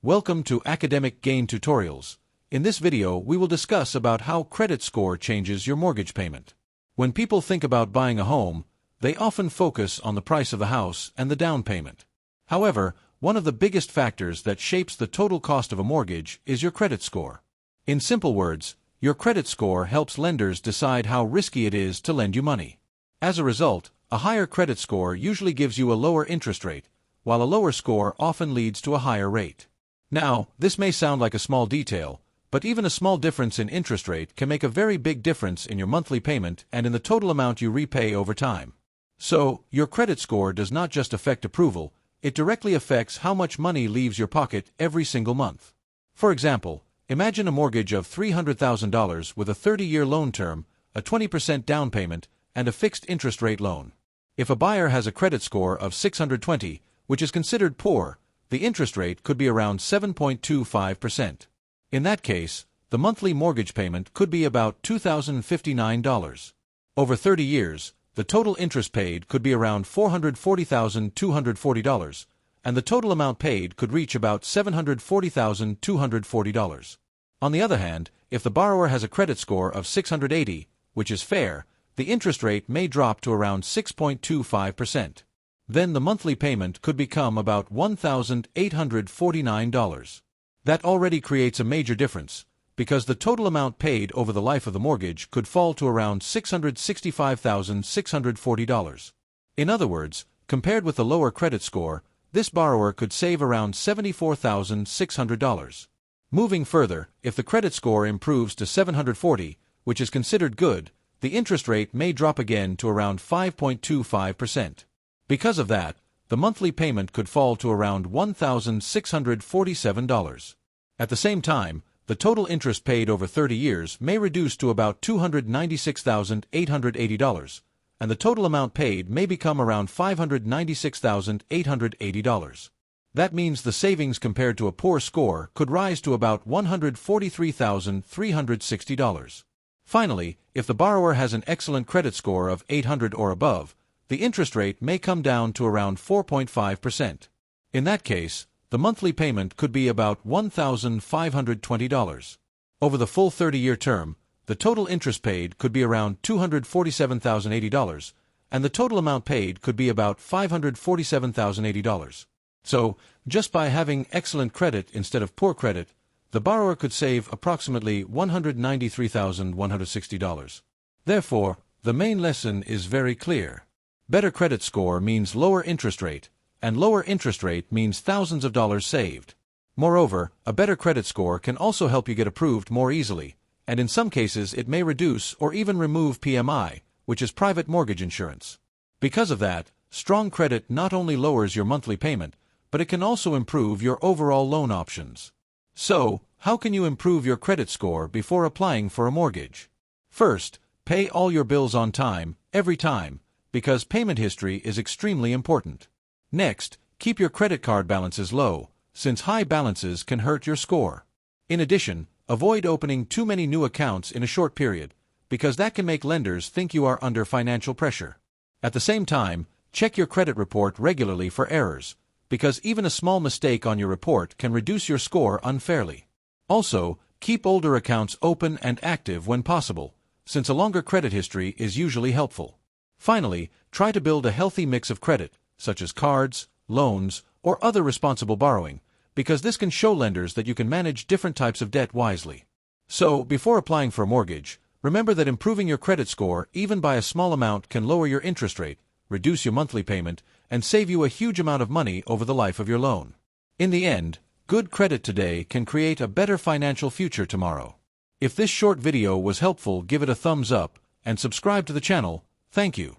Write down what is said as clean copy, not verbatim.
Welcome to Academic Gain Tutorials. In this video, we will discuss about how credit score changes your mortgage payment. When people think about buying a home, they often focus on the price of the house and the down payment. However, one of the biggest factors that shapes the total cost of a mortgage is your credit score. In simple words, your credit score helps lenders decide how risky it is to lend you money. As a result, a higher credit score usually gives you a lower interest rate, while a lower score often leads to a higher rate. Now, this may sound like a small detail, but even a small difference in interest rate can make a very big difference in your monthly payment and in the total amount you repay over time. So, your credit score does not just affect approval, it directly affects how much money leaves your pocket every single month. For example, imagine a mortgage of $300,000 with a 30-year loan term, a 20% down payment, and a fixed interest rate loan. If a buyer has a credit score of 620, which is considered poor, the interest rate could be around 7.25%. In that case, the monthly mortgage payment could be about $2,059. Over 30 years, the total interest paid could be around $440,240, and the total amount paid could reach about $740,240. On the other hand, if the borrower has a credit score of 680, which is fair, the interest rate may drop to around 6.25%. Then the monthly payment could become about $1,849. That already creates a major difference, because the total amount paid over the life of the mortgage could fall to around $665,640. In other words, compared with the lower credit score, this borrower could save around $74,600. Moving further, if the credit score improves to 740, which is considered good, the interest rate may drop again to around 5.25%. Because of that, the monthly payment could fall to around $1,647. At the same time, the total interest paid over 30 years may reduce to about $296,880, and the total amount paid may become around $596,880. That means the savings compared to a poor score could rise to about $143,360. Finally, if the borrower has an excellent credit score of 800 or above, the interest rate may come down to around 4.5%. In that case, the monthly payment could be about $1,520. Over the full 30-year term, the total interest paid could be around $247,080, and the total amount paid could be about $547,080. So, just by having excellent credit instead of poor credit, the borrower could save approximately $193,160. Therefore, the main lesson is very clear. Better credit score means lower interest rate, and lower interest rate means thousands of dollars saved. Moreover, a better credit score can also help you get approved more easily, and in some cases it may reduce or even remove PMI, which is private mortgage insurance. Because of that, strong credit not only lowers your monthly payment, but it can also improve your overall loan options. So, how can you improve your credit score before applying for a mortgage? First, pay all your bills on time, every time, because payment history is extremely important. Next, keep your credit card balances low, since high balances can hurt your score. In addition, avoid opening too many new accounts in a short period, because that can make lenders think you are under financial pressure. At the same time, check your credit report regularly for errors, because even a small mistake on your report can reduce your score unfairly. Also, keep older accounts open and active when possible, since a longer credit history is usually helpful. Finally, try to build a healthy mix of credit, such as cards, loans, or other responsible borrowing, because this can show lenders that you can manage different types of debt wisely. So, before applying for a mortgage, remember that improving your credit score even by a small amount can lower your interest rate, reduce your monthly payment, and save you a huge amount of money over the life of your loan. In the end, good credit today can create a better financial future tomorrow. If this short video was helpful, give it a thumbs up, and subscribe to the channel. Thank you.